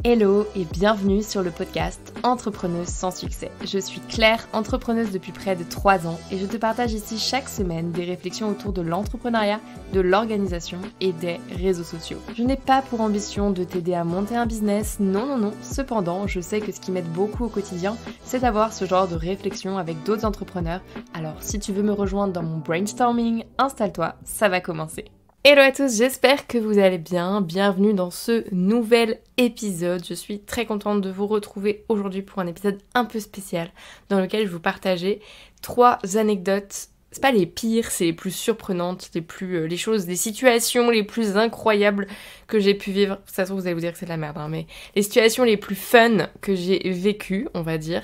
Hello et bienvenue sur le podcast Entrepreneuse sans succès. Je suis Claire, entrepreneuse depuis près de 3 ans et je te partage ici chaque semaine des réflexions autour de l'entrepreneuriat, de l'organisation et des réseaux sociaux. Je n'ai pas pour ambition de t'aider à monter un business, non. Cependant, je sais que ce qui m'aide beaucoup au quotidien, c'est d'avoir ce genre de réflexion avec d'autres entrepreneurs. Alors si tu veux me rejoindre dans mon brainstorming, installe-toi, ça va commencer. Hello à tous, j'espère que vous allez bien. Bienvenue dans ce nouvel épisode. Je suis très contente de vous retrouver aujourd'hui pour un épisode un peu spécial dans lequel je vais vous partager 3 anecdotes. C'est pas les pires, c'est les plus surprenantes, les choses, les situations les plus incroyables que j'ai pu vivre. De toute façon, vous allez vous dire que c'est de la merde, mais les situations les plus fun que j'ai vécues, on va dire,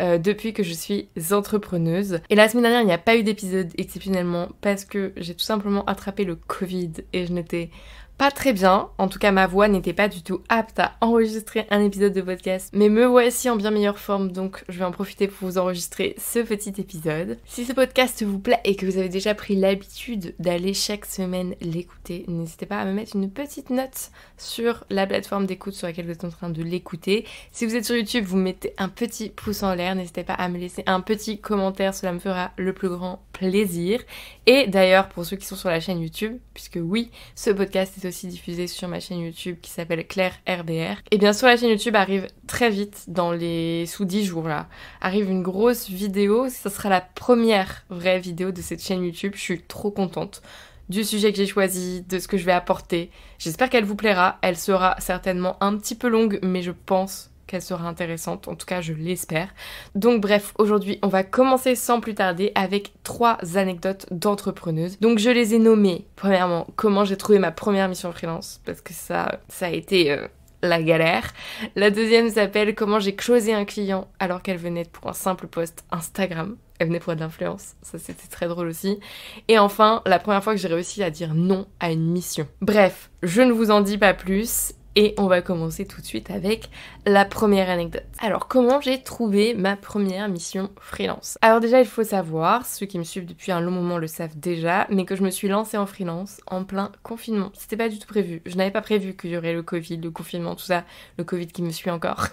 depuis que je suis entrepreneuse. Et la semaine dernière, il n'y a pas eu d'épisode exceptionnellement parce que j'ai tout simplement attrapé le Covid et je n'étais pas très bien, en tout cas ma voix n'était pas du tout apte à enregistrer un épisode de podcast, mais me voici en bien meilleure forme, donc je vais en profiter pour vous enregistrer ce petit épisode. Si ce podcast vous plaît et que vous avez déjà pris l'habitude d'aller chaque semaine l'écouter, n'hésitez pas à me mettre une petite note sur la plateforme d'écoute sur laquelle vous êtes en train de l'écouter. Si vous êtes sur YouTube, vous mettez un petit pouce en l'air, n'hésitez pas à me laisser un petit commentaire, cela me fera le plus grand plaisir. Et d'ailleurs, pour ceux qui sont sur la chaîne YouTube, puisque oui, ce podcast est aussi diffusé sur ma chaîne YouTube qui s'appelle Claire RDR. Et bien sûr, la chaîne YouTube arrive très vite, sous 10 jours là, arrive une grosse vidéo. Ça sera la première vraie vidéo de cette chaîne YouTube. Je suis trop contente du sujet que j'ai choisi, de ce que je vais apporter. J'espère qu'elle vous plaira. Elle sera certainement un petit peu longue, mais je pense qu'elle sera intéressante, en tout cas je l'espère. Donc bref, aujourd'hui on va commencer sans plus tarder avec 3 anecdotes d'entrepreneuses. Donc je les ai nommées, premièrement, comment j'ai trouvé ma première mission freelance, parce que ça a été la galère. La deuxième s'appelle comment j'ai closé un client alors qu'elle venait pour un simple post Instagram. Elle venait pour de l'influence, ça c'était très drôle aussi. Et enfin, la première fois que j'ai réussi à dire non à une mission. Bref, je ne vous en dis pas plus. Et on va commencer tout de suite avec la première anecdote. Alors, comment j'ai trouvé ma première mission freelance ? Alors déjà, il faut savoir, ceux qui me suivent depuis un long moment le savent déjà, mais que je me suis lancée en freelance en plein confinement. C'était pas du tout prévu. Je n'avais pas prévu qu'il y aurait le Covid, le confinement, tout ça. Le Covid qui me suit encore.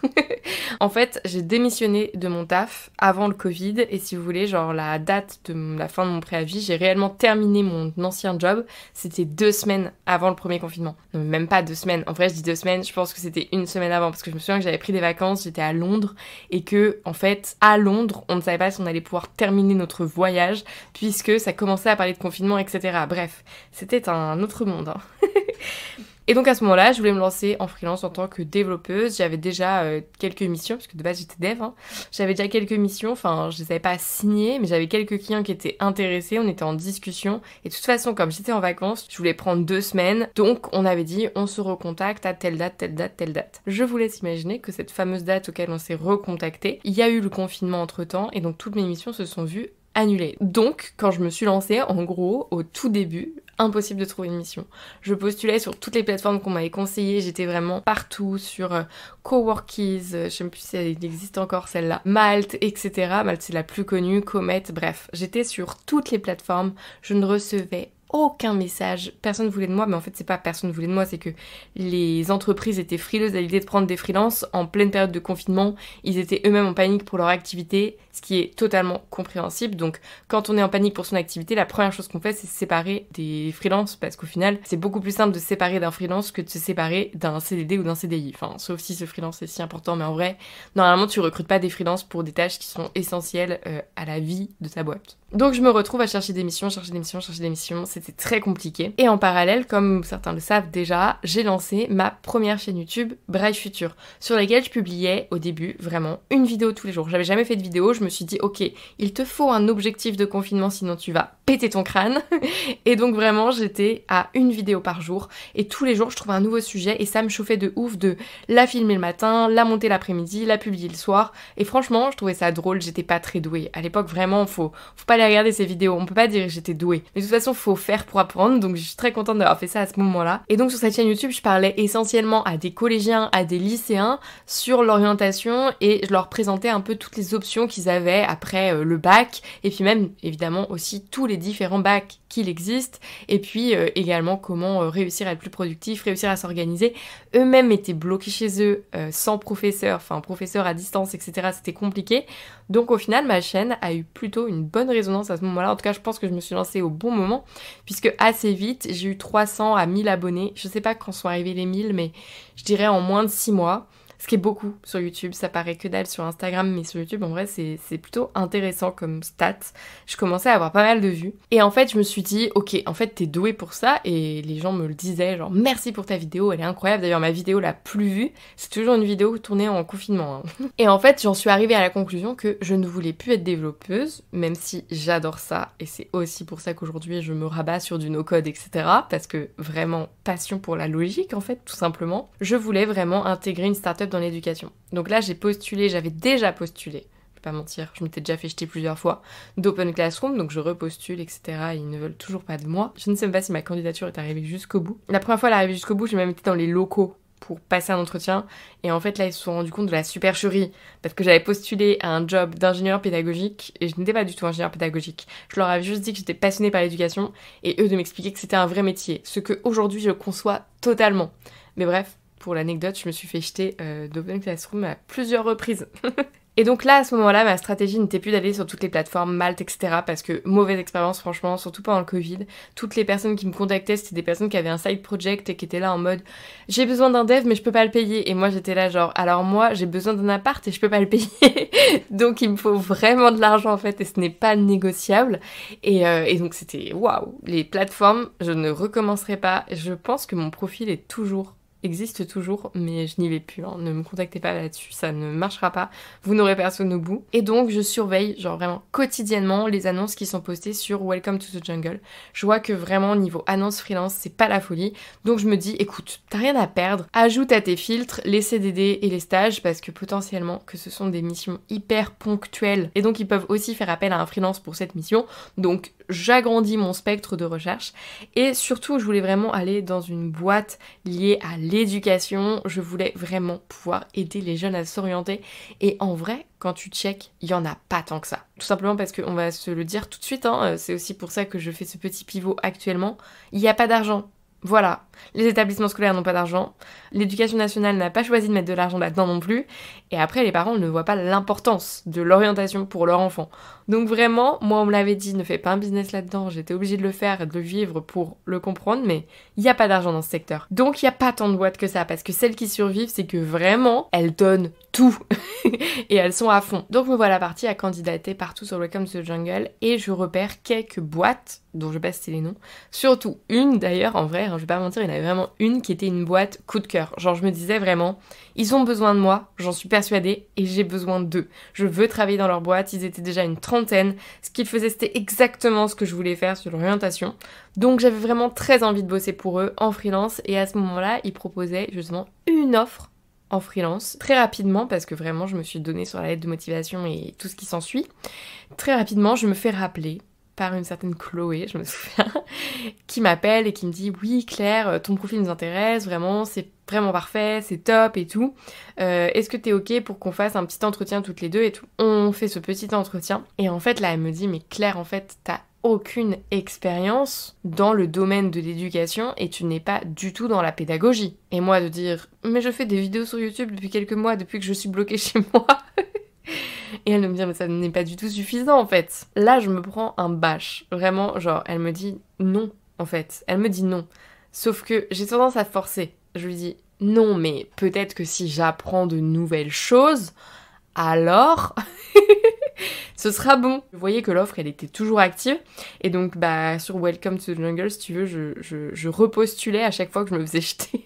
En fait, j'ai démissionné de mon taf avant le Covid. Et si vous voulez, genre la date de la fin de mon préavis, j'ai réellement terminé mon ancien job. C'était 2 semaines avant le premier confinement. Non, même pas 2 semaines. En vrai, je dis 2 semaines, je pense que c'était 1 semaine avant parce que je me souviens que j'avais pris des vacances, j'étais à Londres et que en fait à Londres on ne savait pas si on allait pouvoir terminer notre voyage puisque ça commençait à parler de confinement, etc. Bref, c'était un autre monde, hein. Et donc à ce moment-là, je voulais me lancer en freelance en tant que développeuse. J'avais déjà quelques missions, parce que de base j'étais dev, hein. J'avais déjà quelques missions, enfin je les avais pas signées, mais j'avais quelques clients qui étaient intéressés, on était en discussion. Et de toute façon, comme j'étais en vacances, je voulais prendre 2 semaines, donc on avait dit on se recontacte à telle date, telle date, telle date. Je vous laisse imaginer que cette fameuse date auquel on s'est recontacté, il y a eu le confinement entre-temps, et donc toutes mes missions se sont vues annulées. Donc, quand je me suis lancée, en gros, au tout début, impossible de trouver une mission. Je postulais sur toutes les plateformes qu'on m'avait conseillées, j'étais vraiment partout, sur Coworkies, je sais même plus si elle existe encore celle-là, Malte, etc. Malte c'est la plus connue, Comet, bref. J'étais sur toutes les plateformes, je ne recevais aucun message, personne voulait de moi, mais en fait c'est pas personne voulait de moi, c'est que les entreprises étaient frileuses à l'idée de prendre des freelances en pleine période de confinement, ils étaient eux-mêmes en panique pour leur activité, ce qui est totalement compréhensible. Donc quand on est en panique pour son activité, la première chose qu'on fait c'est se séparer des freelances, parce qu'au final c'est beaucoup plus simple de se séparer d'un freelance que de se séparer d'un CDD ou d'un CDI, enfin sauf si ce freelance est si important, mais en vrai normalement tu recrutes pas des freelances pour des tâches qui sont essentielles à la vie de ta boîte. Donc je me retrouve à chercher des missions, c'était très compliqué. Et en parallèle, comme certains le savent déjà, j'ai lancé ma première chaîne YouTube, Bright Future, sur laquelle je publiais au début vraiment une vidéo tous les jours. J'avais jamais fait de vidéo, je me suis dit ok, il te faut un objectif de confinement sinon tu vas péter ton crâne. Et donc vraiment j'étais à une vidéo par jour et tous les jours je trouvais un nouveau sujet et ça me chauffait de ouf de la filmer le matin, la monter l'après-midi, la publier le soir. Et franchement je trouvais ça drôle, j'étais pas très douée. À l'époque vraiment faut pas aller regarder ces vidéos, on peut pas dire que j'étais douée. Mais de toute façon faut faire pour apprendre, donc je suis très contente d'avoir fait ça à ce moment-là. Et donc sur cette chaîne YouTube, je parlais essentiellement à des collégiens, à des lycéens sur l'orientation et je leur présentais un peu toutes les options qu'ils avaient après le bac et puis même évidemment aussi tous les différents bacs qu'il existe et puis également comment réussir à être plus productif, réussir à s'organiser. Eux-mêmes étaient bloqués chez eux sans professeur, enfin professeur à distance, etc. C'était compliqué. Donc au final, ma chaîne a eu plutôt une bonne résonance à ce moment-là. En tout cas, je pense que je me suis lancée au bon moment puisque assez vite, j'ai eu 300 à 1000 abonnés. Je sais pas quand sont arrivés les 1000, mais je dirais en moins de 6 mois. Ce qui est beaucoup sur YouTube, ça paraît que dalle sur Instagram, mais sur YouTube, en vrai, c'est plutôt intéressant comme stat. Je commençais à avoir pas mal de vues. Et en fait, je me suis dit, ok, en fait, t'es douée pour ça. Et les gens me le disaient, genre, merci pour ta vidéo, elle est incroyable. D'ailleurs, ma vidéo la plus vue, c'est toujours une vidéo tournée en confinement. Hein. Et en fait, j'en suis arrivée à la conclusion que je ne voulais plus être développeuse, même si j'adore ça. Et c'est aussi pour ça qu'aujourd'hui, je me rabats sur du no-code, etc. Parce que vraiment, passion pour la logique, en fait, tout simplement. Je voulais vraiment intégrer une startup dans l'éducation. Donc là, j'avais déjà postulé, je vais pas mentir, je m'étais déjà fait jeter plusieurs fois, d'Open Classroom, donc je repostule, etc. Et ils ne veulent toujours pas de moi. Je ne sais même pas si ma candidature est arrivée jusqu'au bout. La première fois, elle est arrivée jusqu'au bout, j'ai même été dans les locaux pour passer un entretien, et en fait là, ils se sont rendus compte de la supercherie, parce que j'avais postulé à un job d'ingénieur pédagogique, et je n'étais pas du tout ingénieur pédagogique. Je leur avais juste dit que j'étais passionnée par l'éducation, et eux de m'expliquer que c'était un vrai métier, ce que aujourd'hui je conçois totalement. Mais bref, pour l'anecdote, je me suis fait jeter d'Open Classroom à plusieurs reprises. Et donc là, à ce moment-là, ma stratégie n'était plus d'aller sur toutes les plateformes, Malte, etc. Parce que mauvaise expérience, franchement, surtout pendant le Covid. Toutes les personnes qui me contactaient, c'était des personnes qui avaient un side project et qui étaient là en mode « J'ai besoin d'un dev, mais je peux pas le payer. » Et moi, j'étais là genre « Alors moi, j'ai besoin d'un appart et je peux pas le payer. » Donc il me faut vraiment de l'argent, en fait, et ce n'est pas négociable. Et donc c'était waouh. Les plateformes, je ne recommencerai pas. Je pense que mon profil existe toujours, mais je n'y vais plus, hein. Ne me contactez pas là-dessus, ça ne marchera pas, vous n'aurez personne au bout. Et donc je surveille, genre vraiment quotidiennement, les annonces qui sont postées sur Welcome to the Jungle. Je vois que vraiment niveau annonce freelance, c'est pas la folie, donc je me dis, écoute, t'as rien à perdre, ajoute à tes filtres les CDD et les stages, parce que potentiellement que ce sont des missions hyper ponctuelles, et donc ils peuvent aussi faire appel à un freelance pour cette mission, donc j'agrandis mon spectre de recherche, et surtout je voulais vraiment aller dans une boîte liée à l'éducation, je voulais vraiment pouvoir aider les jeunes à s'orienter, et en vrai, quand tu check, il y en a pas tant que ça. Tout simplement parce qu'on va se le dire tout de suite, hein, c'est aussi pour ça que je fais ce petit pivot actuellement, il n'y a pas d'argent. Voilà, les établissements scolaires n'ont pas d'argent, l'éducation nationale n'a pas choisi de mettre de l'argent là-dedans non plus, et après les parents ne voient pas l'importance de l'orientation pour leur enfant. Donc vraiment, moi on me l'avait dit, ne fais pas un business là-dedans, j'étais obligée de le faire et de le vivre pour le comprendre, mais il n'y a pas d'argent dans ce secteur. Donc il n'y a pas tant de boîtes que ça, parce que celles qui survivent, c'est que vraiment, elles donnent tout, et elles sont à fond. Donc me voilà partie à candidater partout sur Welcome to the Jungle, et je repère quelques boîtes, dont je vais pas citer les noms, surtout une d'ailleurs, en vrai, hein, je vais pas mentir, il y en avait vraiment une qui était une boîte coup de cœur. Genre je me disais vraiment, ils ont besoin de moi, j'en suis persuadée, et j'ai besoin d'eux. Je veux travailler dans leur boîte, ils étaient déjà une trentaine, ce qu'ils faisaient c'était exactement ce que je voulais faire sur l'orientation. Donc j'avais vraiment très envie de bosser pour eux en freelance, et à ce moment-là, ils proposaient justement une offre en freelance, très rapidement, parce que vraiment je me suis donnée sur la lettre de motivation et tout ce qui s'ensuit. Très rapidement, je me fais rappeler par une certaine Chloé, je me souviens, qui m'appelle et qui me dit « Oui Claire, ton profil nous intéresse, vraiment, c'est vraiment parfait, c'est top et tout. Est-ce que t'es ok pour qu'on fasse un petit entretien toutes les deux et tout ?» On fait ce petit entretien, et en fait là elle me dit « Mais Claire, en fait, t'as aucune expérience dans le domaine de l'éducation et tu n'es pas du tout dans la pédagogie. » Et moi de dire « Mais je fais des vidéos sur YouTube depuis quelques mois, depuis que je suis bloquée chez moi. » Et elle me dit « Mais ça n'est pas du tout suffisant en fait. » Là je me prends un bâche, vraiment, genre elle me dit non en fait. Elle me dit non. Sauf que j'ai tendance à forcer. Je lui dis non, mais peut-être que si j'apprends de nouvelles choses, alors ce sera bon. Je voyais que l'offre elle était toujours active, et donc bah sur Welcome to the Jungle, si tu veux, je repostulais à chaque fois que je me faisais jeter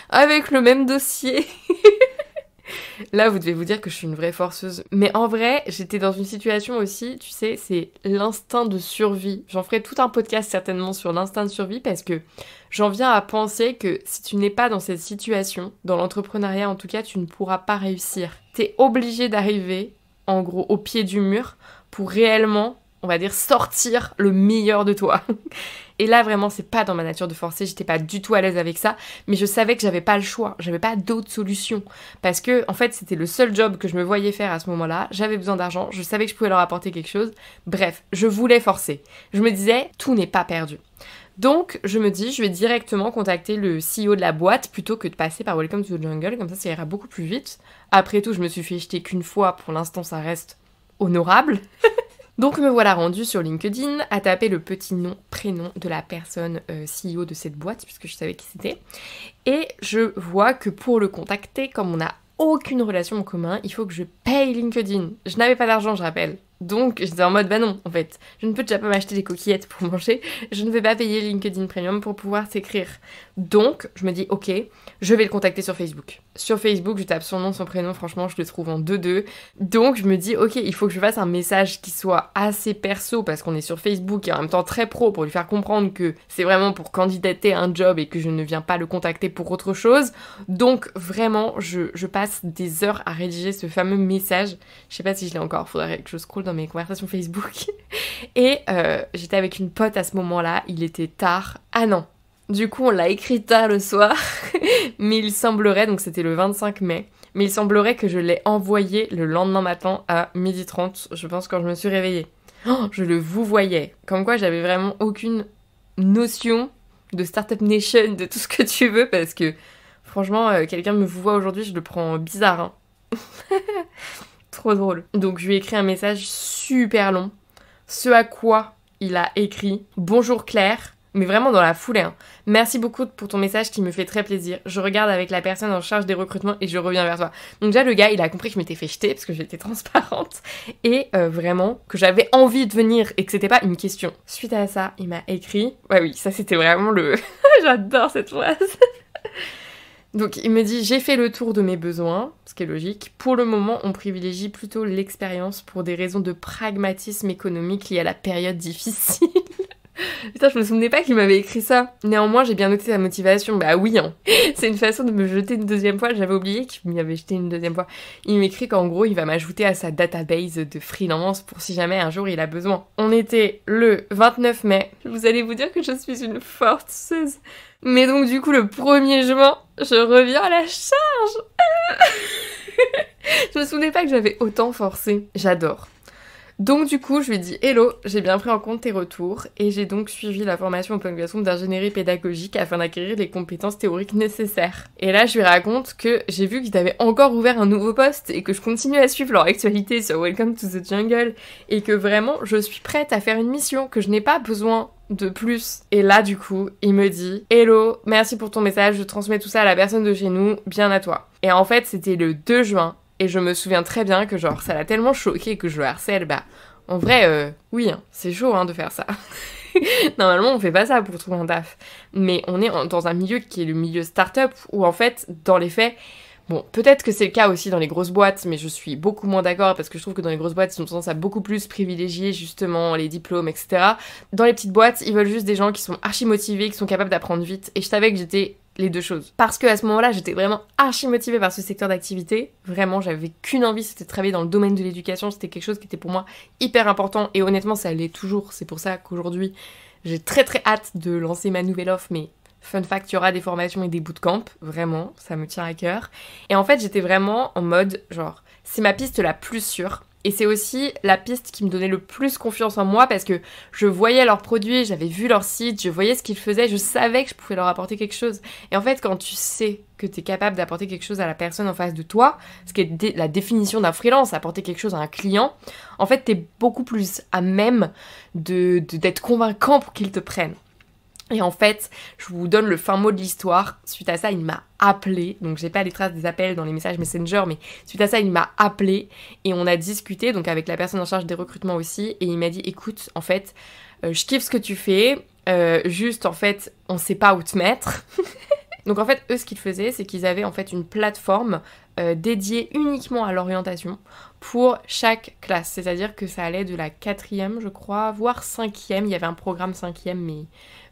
avec le même dossier. Là, vous devez vous dire que je suis une vraie forceuse. Mais en vrai, j'étais dans une situation aussi, tu sais, c'est l'instinct de survie. J'en ferai tout un podcast certainement sur l'instinct de survie, parce que j'en viens à penser que si tu n'es pas dans cette situation, dans l'entrepreneuriat en tout cas, tu ne pourras pas réussir. T'es obligé d'arriver, en gros, au pied du mur pour réellement on va dire, sortir le meilleur de toi. Et là, vraiment, c'est pas dans ma nature de forcer, j'étais pas du tout à l'aise avec ça, mais je savais que j'avais pas le choix, j'avais pas d'autre solution. Parce que, en fait, c'était le seul job que je me voyais faire à ce moment-là, j'avais besoin d'argent, je savais que je pouvais leur apporter quelque chose. Bref, je voulais forcer. Je me disais, tout n'est pas perdu. Donc, je me dis, je vais directement contacter le CEO de la boîte plutôt que de passer par Welcome to the Jungle, comme ça ira beaucoup plus vite. Après tout, je me suis fait jeter qu'une fois, pour l'instant, ça reste honorable. Donc me voilà rendue sur LinkedIn à taper le petit nom, prénom de la personne CEO de cette boîte, puisque je savais qui c'était. Et je vois que pour le contacter, comme on n'a aucune relation en commun, il faut que je paye LinkedIn. Je n'avais pas d'argent, je rappelle. Donc j'étais en mode, bah non, en fait, je ne peux déjà pas m'acheter des coquillettes pour manger, je ne vais pas payer LinkedIn Premium pour pouvoir s'écrire. Donc je me dis, ok, je vais le contacter sur Facebook. Sur Facebook, je tape son nom, son prénom, franchement, je le trouve en 2-2. Donc je me dis, ok, il faut que je fasse un message qui soit assez perso, parce qu'on est sur Facebook et en même temps très pro, pour lui faire comprendre que c'est vraiment pour candidater à un job et que je ne viens pas le contacter pour autre chose. Donc vraiment, je passe des heures à rédiger ce fameux message. Je sais pas si je l'ai encore, faudrait que je scrolle dans mes conversations Facebook. Et j'étais avec une pote à ce moment-là, il était tard. Ah non, du coup on l'a écrit tard le soir, mais il semblerait, donc c'était le 25 mai, mais il semblerait que je l'ai envoyé le lendemain matin à 12h30, je pense, quand je me suis réveillée. Oh, je le vouvoyais, comme quoi j'avais vraiment aucune notion de Startup Nation, de tout ce que tu veux, parce que franchement, quelqu'un me vouvoie aujourd'hui, je le prends bizarre, hein. Trop drôle. Donc je lui ai écrit un message super long, ce à quoi il a écrit « Bonjour Claire », mais vraiment dans la foulée, hein. « Merci beaucoup pour ton message qui me fait très plaisir. Je regarde avec la personne en charge des recrutements et je reviens vers toi. » Donc déjà le gars, il a compris que je m'étais fait jeter parce que j'étais transparente et vraiment que j'avais envie de venir et que c'était pas une question. Suite à ça, il m'a écrit... Ouais oui, ça c'était vraiment le... J'adore cette phrase. Donc il me dit, j'ai fait le tour de mes besoins, ce qui est logique. Pour le moment, on privilégie plutôt l'expérience pour des raisons de pragmatisme économique liées à la période difficile. Putain, je me souvenais pas qu'il m'avait écrit ça. Néanmoins, j'ai bien noté sa motivation. Bah oui, hein. C'est une façon de me jeter une deuxième fois. J'avais oublié qu'il m'y avait jeté une deuxième fois. Il m'écrit qu'en gros, il va m'ajouter à sa database de freelance pour si jamais un jour il a besoin. On était le 29 mai. Vous allez vous dire que je suis une forceuse. Mais donc du coup, le 1er juin, je reviens à la charge. Je me souvenais pas que j'avais autant forcé. J'adore. Donc du coup, je lui ai dit « Hello, j'ai bien pris en compte tes retours et j'ai donc suivi la formation Open Classroom d'ingénierie pédagogique afin d'acquérir les compétences théoriques nécessaires. » Et là, je lui raconte que j'ai vu qu'ils avaient encore ouvert un nouveau poste et que je continue à suivre leur actualité sur Welcome to the Jungle et que vraiment, je suis prête à faire une mission, que je n'ai pas besoin de plus. Et là, du coup, il me dit « Hello, merci pour ton message, je transmets tout ça à la personne de chez nous, bien à toi. » Et en fait, c'était le 2 juin. Et je me souviens très bien que genre ça l'a tellement choqué que je le harcèle. Bah en vrai oui hein, c'est chaud hein, de faire ça. Normalement on fait pas ça pour trouver un taf. Mais on est dans un milieu qui est le milieu start-up où en fait dans les faits, bon peut-être que c'est le cas aussi dans les grosses boîtes, mais je suis beaucoup moins d'accord parce que je trouve que dans les grosses boîtes ils ont tendance à beaucoup plus privilégier justement les diplômes, etc. Dans les petites boîtes ils veulent juste des gens qui sont archi motivés, qui sont capables d'apprendre vite. Et je savais que j'étais les deux choses. Parce que à ce moment-là, j'étais vraiment archi motivée par ce secteur d'activité. Vraiment, j'avais qu'une envie, c'était de travailler dans le domaine de l'éducation. C'était quelque chose qui était pour moi hyper important. Et honnêtement, ça l'est toujours. C'est pour ça qu'aujourd'hui, j'ai très très hâte de lancer ma nouvelle offre. Mais fun fact, il y aura des formations et des bootcamps. Vraiment, ça me tient à cœur. Et en fait, j'étais vraiment en mode, genre, c'est ma piste la plus sûre. Et c'est aussi la piste qui me donnait le plus confiance en moi parce que je voyais leurs produits, j'avais vu leur site, je voyais ce qu'ils faisaient, je savais que je pouvais leur apporter quelque chose. Et en fait, quand tu sais que tu es capable d'apporter quelque chose à la personne en face de toi, ce qui est la définition d'un freelance, apporter quelque chose à un client, en fait, tu es beaucoup plus à même d'être convaincant pour qu'il te prenne. Et en fait, je vous donne le fin mot de l'histoire. Suite à ça, il m'a appelé. Donc, j'ai pas les traces des appels dans les messages Messenger, mais suite à ça, il m'a appelé et on a discuté, donc avec la personne en charge des recrutements aussi. Et il m'a dit, écoute, en fait, je kiffe ce que tu fais. Juste, en fait, on sait pas où te mettre. Donc, en fait, eux, ce qu'ils faisaient, c'est qu'ils avaient en fait une plateforme dédiée uniquement à l'orientation pour chaque classe. C'est-à-dire que ça allait de la 4e, je crois, voire 5e. Il y avait un programme 5e, mais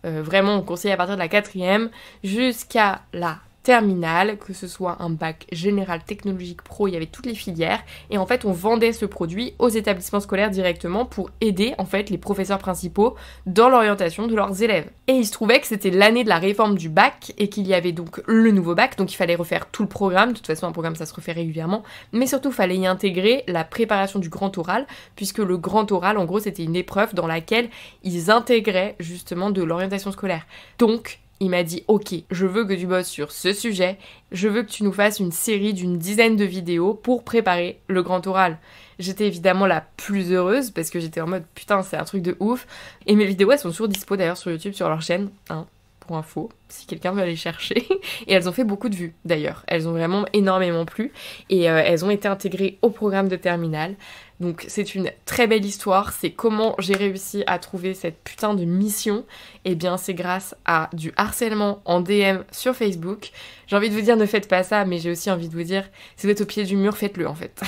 vraiment, on conseillait à partir de la 4e jusqu'à la terminale, que ce soit un bac général technologique pro, il y avait toutes les filières, et en fait on vendait ce produit aux établissements scolaires directement pour aider en fait les professeurs principaux dans l'orientation de leurs élèves. Et il se trouvait que c'était l'année de la réforme du bac, et qu'il y avait donc le nouveau bac, donc il fallait refaire tout le programme, de toute façon un programme ça se refait régulièrement, mais surtout il fallait y intégrer la préparation du grand oral, puisque le grand oral en gros c'était une épreuve dans laquelle ils intégraient justement de l'orientation scolaire. Donc il m'a dit ok, je veux que tu bosses sur ce sujet, je veux que tu nous fasses une série d'une dizaine de vidéos pour préparer le grand oral. J'étais évidemment la plus heureuse parce que j'étais en mode putain c'est un truc de ouf. Et mes vidéos elles sont toujours dispo d'ailleurs sur YouTube, sur leur chaîne, hein, pour info, si quelqu'un veut aller chercher. Et elles ont fait beaucoup de vues d'ailleurs, elles ont vraiment énormément plu et elles ont été intégrées au programme de terminale. Donc c'est une très belle histoire, c'est comment j'ai réussi à trouver cette putain de mission. Et bien c'est grâce à du harcèlement en DM sur Facebook. J'ai envie de vous dire ne faites pas ça, mais j'ai aussi envie de vous dire si vous êtes au pied du mur, faites-le en fait.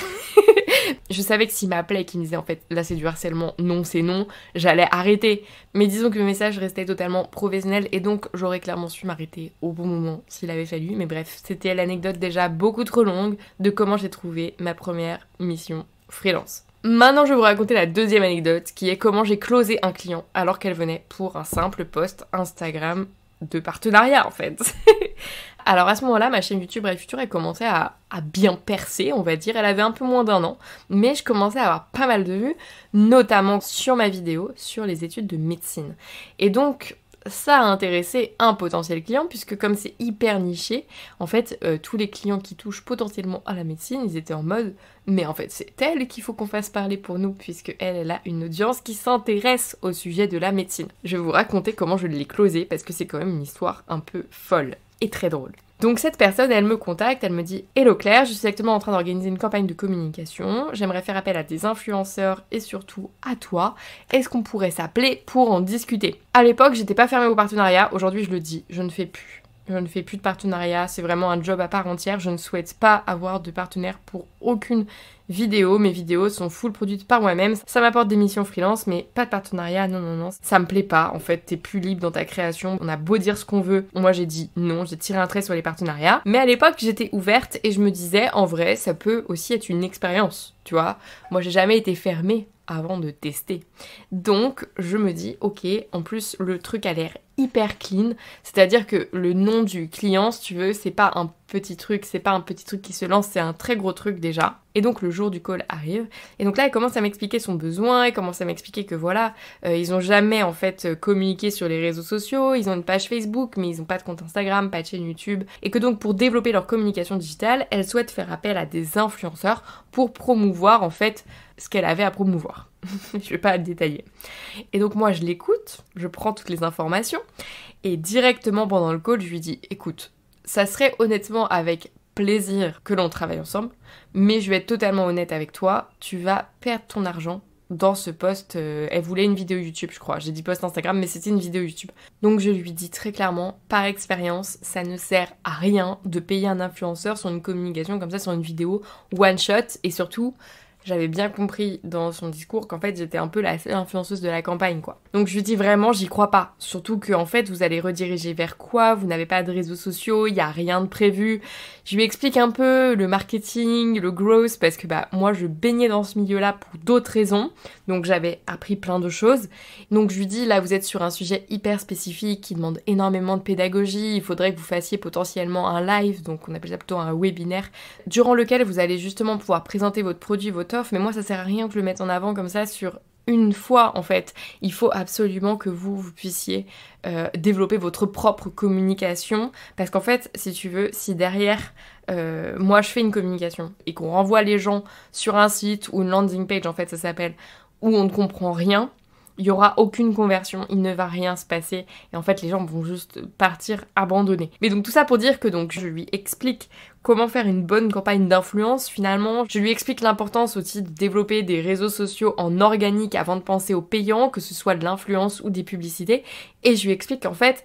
Je savais que s'il m'appelait et qu'il me disait en fait là c'est du harcèlement, non c'est non, j'allais arrêter. Mais disons que le message restait totalement professionnel et donc j'aurais clairement su m'arrêter au bon moment s'il avait fallu. Mais bref, c'était l'anecdote déjà beaucoup trop longue de comment j'ai trouvé ma première mission freelance. Maintenant, je vais vous raconter la deuxième anecdote qui est comment j'ai closé un client alors qu'elle venait pour un simple post Instagram de partenariat en fait. Alors à ce moment-là, ma chaîne YouTube Brave Future, elle commençait à bien percer, on va dire. Elle avait un peu moins d'1 an, mais je commençais à avoir pas mal de vues, notamment sur ma vidéo sur les études de médecine. Et donc ça a intéressé un potentiel client, puisque comme c'est hyper niché, en fait, tous les clients qui touchent potentiellement à la médecine, ils étaient en mode « mais en fait, c'est elle qu'il faut qu'on fasse parler pour nous, puisque elle a une audience qui s'intéresse au sujet de la médecine. » Je vais vous raconter comment je l'ai closé, parce que c'est quand même une histoire un peu folle et très drôle. Donc cette personne, elle me contacte, elle me dit « Hello Claire, je suis actuellement en train d'organiser une campagne de communication, j'aimerais faire appel à des influenceurs et surtout à toi, est-ce qu'on pourrait s'appeler pour en discuter ?» À l'époque, j'étais pas fermée au partenariat, aujourd'hui je le dis, je ne fais plus de partenariat, c'est vraiment un job à part entière, je ne souhaite pas avoir de partenaire pour aucune vidéo, mes vidéos sont full produites par moi-même, ça m'apporte des missions freelance mais pas de partenariat, non, ça me plaît pas, en fait t'es plus libre dans ta création, on a beau dire ce qu'on veut, moi j'ai dit non, j'ai tiré un trait sur les partenariats, mais à l'époque j'étais ouverte et je me disais en vrai ça peut aussi être une expérience, tu vois, moi j'ai jamais été fermée avant de tester. Donc je me dis ok, en plus le truc a l'air hyper clean, c'est-à-dire que le nom du client, si tu veux, c'est pas un petit truc qui se lance, c'est un très gros truc déjà. Et donc le jour du call arrive, et donc là elle commence à m'expliquer son besoin, elle commence à m'expliquer que voilà, ils ont jamais en fait communiqué sur les réseaux sociaux, ils ont une page Facebook mais ils ont pas de compte Instagram, pas de chaîne YouTube, et que donc pour développer leur communication digitale, elle souhaite faire appel à des influenceurs pour promouvoir en fait ce qu'elle avait à promouvoir. Je vais pas détailler. Et donc moi je l'écoute, je prends toutes les informations, et directement pendant le call je lui dis écoute, ça serait honnêtement avec plaisir que l'on travaille ensemble, mais je vais être totalement honnête avec toi, tu vas perdre ton argent dans ce post. Elle voulait une vidéo YouTube je crois, j'ai dit post Instagram mais c'était une vidéo YouTube. Donc je lui dis très clairement, par expérience, ça ne sert à rien de payer un influenceur sur une communication comme ça, sur une vidéo one shot, et surtout j'avais bien compris dans son discours qu'en fait j'étais un peu la seule influenceuse de la campagne quoi. Donc je lui dis vraiment j'y crois pas. Surtout que en fait vous allez rediriger vers quoi, vous n'avez pas de réseaux sociaux, il y a rien de prévu. Je lui explique un peu le marketing, le growth, parce que bah moi je baignais dans ce milieu là pour d'autres raisons. Donc j'avais appris plein de choses. Donc je lui dis là vous êtes sur un sujet hyper spécifique qui demande énormément de pédagogie, il faudrait que vous fassiez potentiellement un live, donc on appelle ça plutôt un webinaire, durant lequel vous allez justement pouvoir présenter votre produit, votre offre, mais moi ça sert à rien que je le mette en avant comme ça sur une fois en fait. Il faut absolument que vous puissiez développer votre propre communication, parce qu'en fait si tu veux, si derrière moi je fais une communication et qu'on renvoie les gens sur un site ou une landing page en fait ça s'appelle, où on ne comprend rien, il n'y aura aucune conversion, il ne va rien se passer, et en fait les gens vont juste partir abandonnés. Mais donc tout ça pour dire que donc je lui explique comment faire une bonne campagne d'influence finalement, je lui explique l'importance aussi de développer des réseaux sociaux en organique avant de penser au payant, que ce soit de l'influence ou des publicités, et je lui explique qu'en fait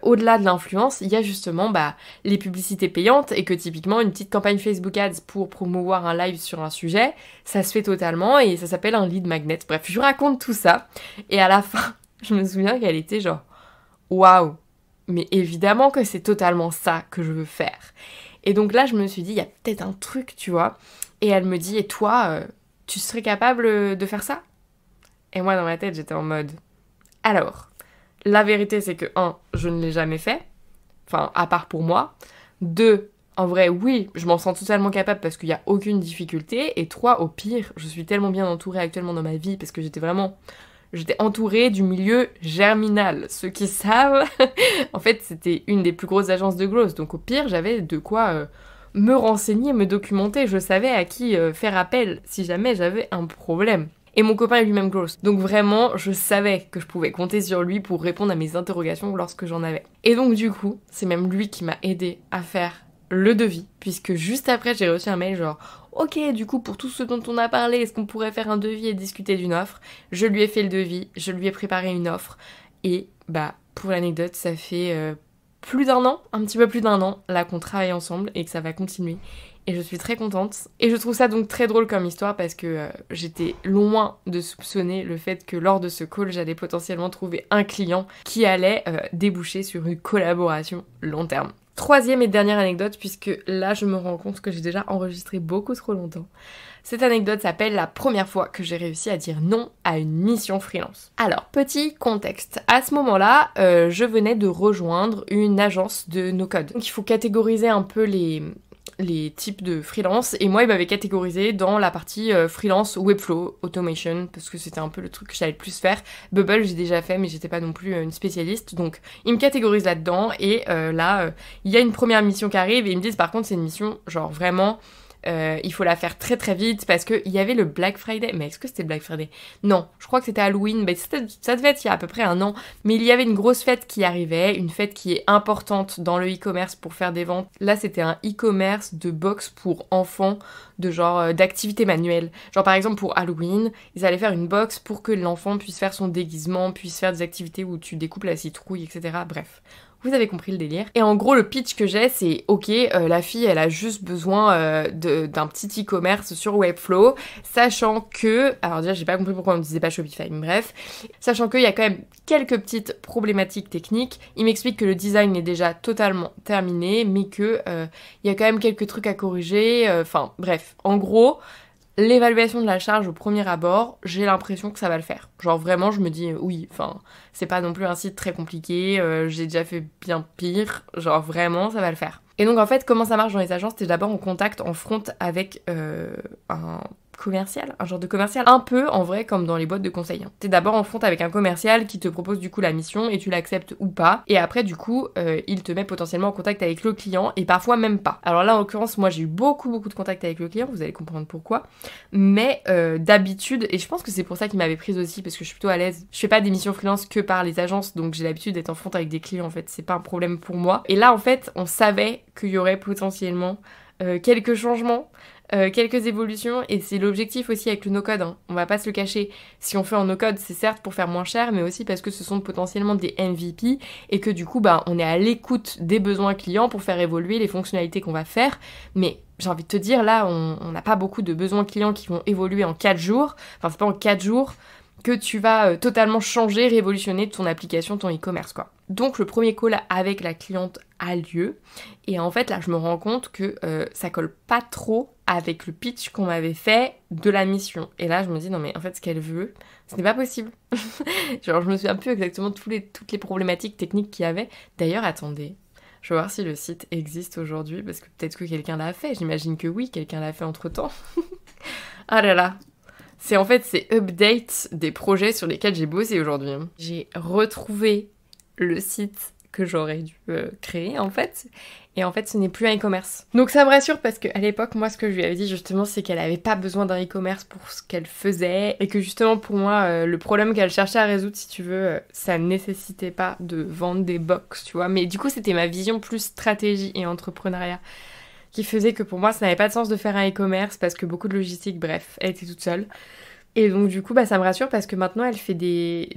au-delà de l'influence, il y a justement les publicités payantes, et que typiquement une petite campagne Facebook Ads pour promouvoir un live sur un sujet, ça se fait totalement et ça s'appelle un lead magnet. Bref, je raconte tout ça et à la fin, je me souviens qu'elle était genre waouh, mais évidemment que c'est totalement ça que je veux faire. Et donc là, je me suis dit, il y a peut-être un truc, tu vois. Et elle me dit, et toi, tu serais capable de faire ça? Et moi, dans ma tête, j'étais en mode, alors, la vérité, c'est que, 1, je ne l'ai jamais fait, enfin, à part pour moi. 2, en vrai, oui, je m'en sens totalement capable parce qu'il n'y a aucune difficulté. Et 3, au pire, je suis tellement bien entourée actuellement dans ma vie parce que j'étais entourée du milieu Germinal. Ceux qui savent, en fait, c'était une des plus grosses agences de growth. Donc au pire, j'avais de quoi me renseigner, me documenter. Je savais à qui faire appel si jamais j'avais un problème. Et mon copain est lui-même growth. Donc vraiment, je savais que je pouvais compter sur lui pour répondre à mes interrogations lorsque j'en avais. Et donc du coup, c'est même lui qui m'a aidé à faire le devis, puisque juste après, j'ai reçu un mail genre « Ok, du coup, pour tout ce dont on a parlé, est-ce qu'on pourrait faire un devis et discuter d'une offre ?» Je lui ai fait le devis, je lui ai préparé une offre, et bah, pour l'anecdote, ça fait plus d'un an, un petit peu plus d'un an, là qu'on travaille ensemble et que ça va continuer. Et je suis très contente. Et je trouve ça donc très drôle comme histoire parce que j'étais loin de soupçonner le fait que lors de ce call, j'allais potentiellement trouver un client qui allait déboucher sur une collaboration long terme. Troisième et dernière anecdote, puisque là je me rends compte que j'ai déjà enregistré beaucoup trop longtemps. Cette anecdote s'appelle la première fois que j'ai réussi à dire non à une mission freelance. Alors, petit contexte. À ce moment-là, je venais de rejoindre une agence de no-code. Donc il faut catégoriser un peu les types de freelance, et moi il m'avait catégorisé dans la partie freelance Webflow Automation parce que c'était un peu le truc que j'allais le plus faire. Bubble j'ai déjà fait mais j'étais pas non plus une spécialiste, donc ils me catégorisent là-dedans. Et là il y a une première mission qui arrive et ils me disent par contre c'est une mission genre vraiment il faut la faire très très vite parce qu'il y avait le Black Friday. Mais est-ce que c'était Black Friday? Non, je crois que c'était Halloween. Mais ça devait être il y a à peu près un an. Mais il y avait une grosse fête qui arrivait, une fête qui est importante dans le e-commerce pour faire des ventes. Là, c'était un e-commerce de box pour enfants, de genre d'activités manuelles. Genre par exemple pour Halloween, ils allaient faire une box pour que l'enfant puisse faire son déguisement, puisse faire des activités où tu découpes la citrouille, etc. Bref. Vous avez compris le délire. Et en gros, le pitch que j'ai, c'est ok, la fille, elle a juste besoin d'un petit e-commerce sur Webflow, sachant que... Alors déjà, j'ai pas compris pourquoi on ne disait pas Shopify, mais bref. Sachant qu'il y a quand même quelques petites problématiques techniques. Il m'explique que le design est déjà totalement terminé, mais que il y a quand même quelques trucs à corriger. Enfin, bref. En gros... L'évaluation de la charge au premier abord, j'ai l'impression que ça va le faire. Genre vraiment, je me dis oui, enfin, c'est pas non plus un site très compliqué, j'ai déjà fait bien pire, genre vraiment, ça va le faire. Et donc en fait, comment ça marche dans les agences? T'es d'abord en contact, en front avec un commercial, un genre de commercial, un peu en vrai comme dans les boîtes de conseil. T'es d'abord en front avec un commercial qui te propose du coup la mission et tu l'acceptes ou pas, et après du coup il te met potentiellement en contact avec le client et parfois même pas. Alors là en l'occurrence moi j'ai eu beaucoup de contacts avec le client, vous allez comprendre pourquoi, mais d'habitude, et je pense que c'est pour ça qu'il m'avait prise aussi parce que je suis plutôt à l'aise, je fais pas des missions freelance que par les agences, donc j'ai l'habitude d'être en front avec des clients en fait, c'est pas un problème pour moi. Et là en fait on savait qu'il y aurait potentiellement quelques changements, quelques évolutions, et c'est l'objectif aussi avec le no-code, hein. On va pas se le cacher, si on fait en no-code c'est certes pour faire moins cher mais aussi parce que ce sont potentiellement des MVP et que du coup bah on est à l'écoute des besoins clients pour faire évoluer les fonctionnalités qu'on va faire. Mais j'ai envie de te dire là on n'a pas beaucoup de besoins clients qui vont évoluer en 4 jours, enfin c'est pas en 4 jours que tu vas totalement changer, révolutionner ton application, ton e-commerce quoi. Donc le premier call avec la cliente a lieu, et en fait là je me rends compte que ça colle pas trop avec le pitch qu'on m'avait fait de la mission. Et là je me dis non mais en fait ce qu'elle veut, ce n'est pas possible. Genre je me souviens plus exactement toutes les problématiques techniques qu'il y avait. D'ailleurs attendez, je vais voir si le site existe aujourd'hui, parce que peut-être que quelqu'un l'a fait, j'imagine que oui, quelqu'un l'a fait entre temps. Ah là là. C'est update des projets sur lesquels j'ai bossé aujourd'hui. J'ai retrouvé le site que j'aurais dû créer en fait, et en fait ce n'est plus un e-commerce. Donc ça me rassure parce qu'à l'époque moi ce que je lui avais dit justement c'est qu'elle avait pas besoin d'un e-commerce pour ce qu'elle faisait, et que justement pour moi le problème qu'elle cherchait à résoudre si tu veux ça nécessitait pas de vendre des box, tu vois, mais du coup c'était ma vision plus stratégie et entrepreneuriat qui faisait que pour moi ça n'avait pas de sens de faire un e-commerce parce que beaucoup de logistique, bref, elle était toute seule. Et donc du coup bah ça me rassure parce que maintenant elle fait des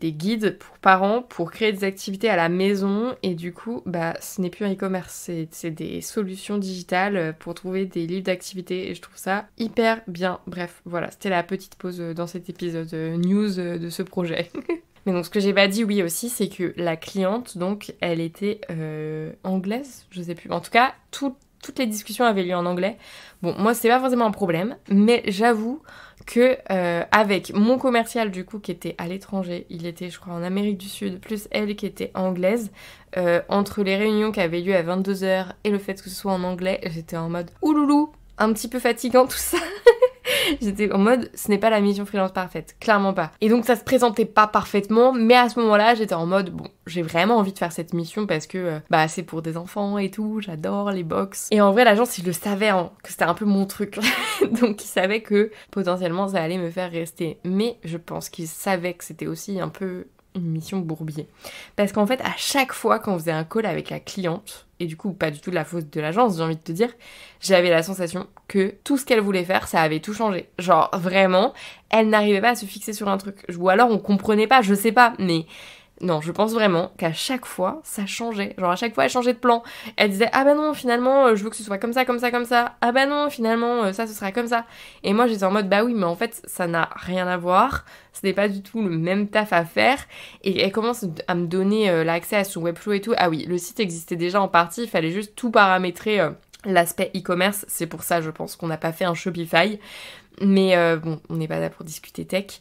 guides pour parents pour créer des activités à la maison, et du coup bah ce n'est plus un e-commerce, c'est des solutions digitales pour trouver des livres d'activités, et je trouve ça hyper bien. Bref voilà, c'était la petite pause dans cet épisode news de ce projet. Mais donc ce que j'ai pas dit, oui aussi, c'est que la cliente, donc, elle était anglaise, je sais plus. En tout cas, toutes les discussions avaient lieu en anglais. Bon, moi, c'était pas forcément un problème, mais j'avoue que avec mon commercial, du coup, qui était à l'étranger, il était, je crois, en Amérique du Sud, plus elle qui était anglaise, entre les réunions qui avaient lieu à 22h et le fait que ce soit en anglais, j'étais en mode « Ouloulou !» Un petit peu fatigant tout ça. J'étais en mode, ce n'est pas la mission freelance parfaite, clairement pas. Et donc ça se présentait pas parfaitement, mais à ce moment-là, j'étais en mode, bon, j'ai vraiment envie de faire cette mission parce que bah c'est pour des enfants et tout, j'adore les box. Et en vrai, l'agence, il le savait hein, que c'était un peu mon truc. Donc il savait que potentiellement ça allait me faire rester. Mais je pense qu'il savait que c'était aussi un peu une mission bourbier. Parce qu'en fait, à chaque fois qu'on faisait un call avec la cliente, et du coup pas du tout de la faute de l'agence, j'ai envie de te dire, j'avais la sensation que tout ce qu'elle voulait faire, ça avait tout changé. Genre vraiment, elle n'arrivait pas à se fixer sur un truc. Ou alors on comprenait pas, je sais pas, mais... Non, je pense vraiment qu'à chaque fois, ça changeait. Genre à chaque fois, elle changeait de plan. Elle disait « Ah bah non, finalement, je veux que ce soit comme ça, comme ça, comme ça. Ah bah non, finalement, ça, ce sera comme ça. » Et moi, j'étais en mode « Bah oui, mais en fait, ça n'a rien à voir. Ce n'est pas du tout le même taf à faire. » Et elle commence à me donner l'accès à son Webflow et tout. Ah oui, le site existait déjà en partie, il fallait juste tout paramétrer l'aspect e-commerce. C'est pour ça, je pense, qu'on n'a pas fait un Shopify. Mais bon, on n'est pas là pour discuter tech.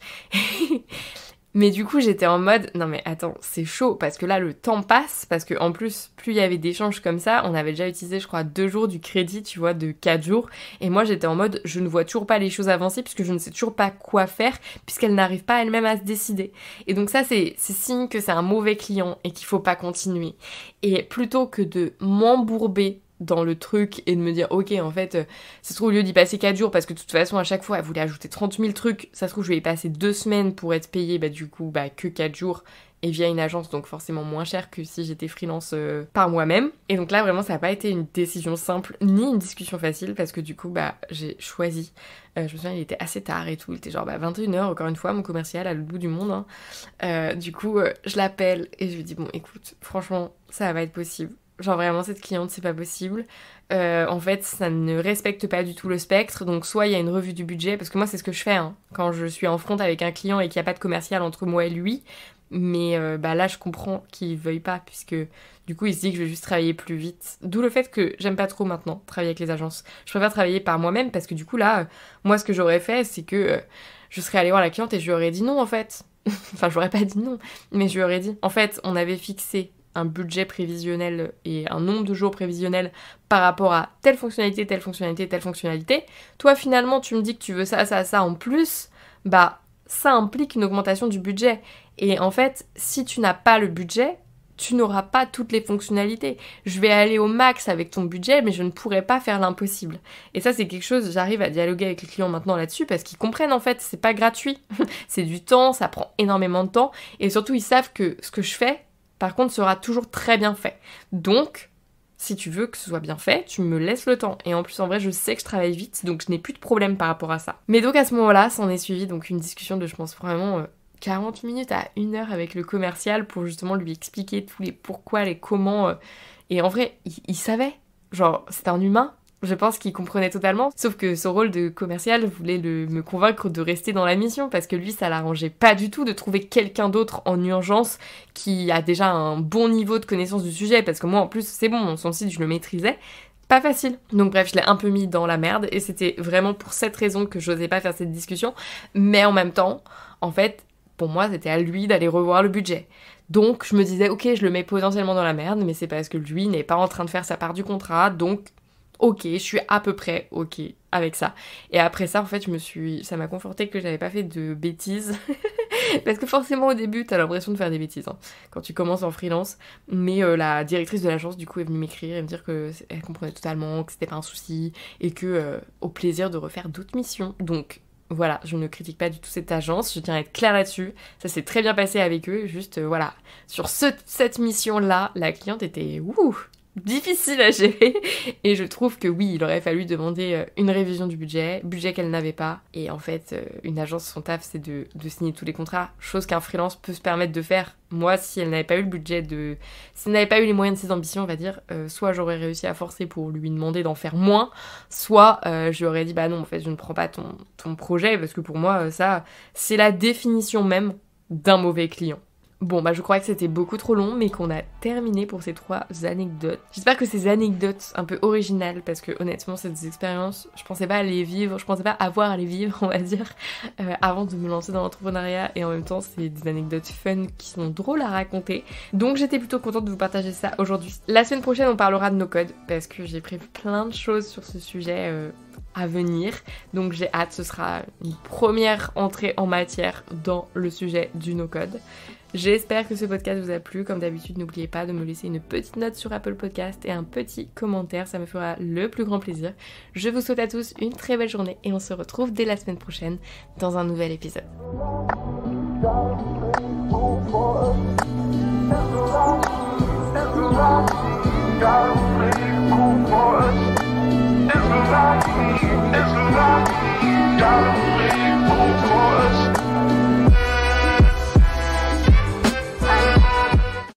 Mais du coup, j'étais en mode, non mais attends, c'est chaud, parce que là, le temps passe, parce que en plus, plus il y avait d'échanges comme ça, on avait déjà utilisé, je crois, 2 jours du crédit, tu vois, de 4 jours, et moi, j'étais en mode, je ne vois toujours pas les choses avancer, puisque je ne sais toujours pas quoi faire, puisqu'elle n'arrive pas elle-même à se décider. Et donc ça, c'est signe que c'est un mauvais client, et qu'il faut pas continuer. Et plutôt que de m'embourber dans le truc et de me dire ok en fait ça se trouve au lieu d'y passer 4 jours parce que de toute façon à chaque fois elle voulait ajouter 30 000 trucs, ça se trouve je vais y passer 2 semaines pour être payée du coup que 4 jours et via une agence donc forcément moins cher que si j'étais freelance par moi-même. Et donc là vraiment ça n'a pas été une décision simple ni une discussion facile parce que du coup j'ai choisi, je me souviens il était assez tard et tout, il était genre 21h encore une fois mon commercial à l'autre bout du monde hein. Du coup je l'appelle et je lui dis bon écoute franchement ça va être possible. Genre vraiment cette cliente c'est pas possible. En fait ça ne respecte pas du tout le spectre. Donc soit il y a une revue du budget, parce que moi c'est ce que je fais hein, quand je suis en front avec un client et qu'il n'y a pas de commercial entre moi et lui. Mais là je comprends qu'il veuille pas, puisque du coup il se dit que je vais juste travailler plus vite. D'où le fait que j'aime pas trop maintenant travailler avec les agences. Je préfère travailler par moi-même parce que du coup là, moi ce que j'aurais fait c'est que je serais allée voir la cliente et je lui aurais dit non en fait. Enfin j'aurais pas dit non, mais je lui aurais dit en fait on avait fixé un budget prévisionnel et un nombre de jours prévisionnel par rapport à telle fonctionnalité, telle fonctionnalité, telle fonctionnalité. Toi, finalement, tu me dis que tu veux ça, ça, ça en plus, ça implique une augmentation du budget. Et en fait, si tu n'as pas le budget, tu n'auras pas toutes les fonctionnalités. Je vais aller au max avec ton budget, mais je ne pourrai pas faire l'impossible. Et ça, c'est quelque chose, j'arrive à dialoguer avec les clients maintenant là-dessus, parce qu'ils comprennent en fait, c'est pas gratuit. C'est du temps, ça prend énormément de temps, et surtout, ils savent que ce que je fais, par contre, sera toujours très bien fait. Donc, si tu veux que ce soit bien fait, tu me laisses le temps. Et en plus, en vrai, je sais que je travaille vite, donc je n'ai plus de problème par rapport à ça. Mais donc, à ce moment-là, s'en est suivi donc une discussion de, je pense, vraiment 40 minutes à 1 heure avec le commercial pour justement lui expliquer tous les pourquoi, les comment. Et en vrai, il savait. Genre, c'était un humain. Je pense qu'il comprenait totalement, sauf que son rôle de commercial voulait me convaincre de rester dans la mission, parce que lui, ça l'arrangeait pas du tout de trouver quelqu'un d'autre en urgence qui a déjà un bon niveau de connaissance du sujet, parce que moi, en plus, c'est bon, son site, je le maîtrisais. Pas facile. Donc bref, je l'ai un peu mis dans la merde, et c'était vraiment pour cette raison que j'osais pas faire cette discussion, mais en même temps, en fait, pour moi, c'était à lui d'aller revoir le budget. Donc je me disais, ok, je le mets potentiellement dans la merde, mais c'est parce que lui n'est pas en train de faire sa part du contrat, donc... ok, je suis à peu près ok avec ça. Et après ça, en fait, ça m'a conforté que j'avais pas fait de bêtises. Parce que forcément, au début, t'as l'impression de faire des bêtises, hein, quand tu commences en freelance. Mais la directrice de l'agence, du coup, est venue m'écrire et me dire qu'elle comprenait totalement, que c'était pas un souci, et que au plaisir de refaire d'autres missions. Donc, voilà, je ne critique pas du tout cette agence, je tiens à être claire là-dessus. Ça s'est très bien passé avec eux, juste, voilà. Sur cette mission-là, la cliente était... difficile à gérer, et je trouve que oui, il aurait fallu demander une révision du budget qu'elle n'avait pas, et en fait une agence, son taf c'est de signer tous les contrats, chose qu'un freelance peut se permettre de faire. Moi, si elle n'avait pas eu le budget si elle n'avait pas eu les moyens de ses ambitions, on va dire, soit j'aurais réussi à forcer pour lui demander d'en faire moins, soit je lui aurais dit bah non en fait je ne prends pas ton projet, parce que pour moi ça c'est la définition même d'un mauvais client. Bon bah je crois que c'était beaucoup trop long mais qu'on a terminé pour ces 3 anecdotes. J'espère que ces anecdotes un peu originales, parce que honnêtement c'est des expériences, je pensais pas à les vivre, je pensais pas avoir à les vivre on va dire, avant de me lancer dans l'entrepreneuriat, et en même temps c'est des anecdotes fun qui sont drôles à raconter. Donc j'étais plutôt contente de vous partager ça aujourd'hui. La semaine prochaine on parlera de no-code, parce que j'ai prévu plein de choses sur ce sujet à venir, donc j'ai hâte, ce sera une première entrée en matière dans le sujet du no-code. J'espère que ce podcast vous a plu. Comme d'habitude, n'oubliez pas de me laisser une petite note sur Apple Podcast et un petit commentaire, ça me fera le plus grand plaisir. Je vous souhaite à tous une très belle journée et on se retrouve dès la semaine prochaine dans un nouvel épisode. Gotta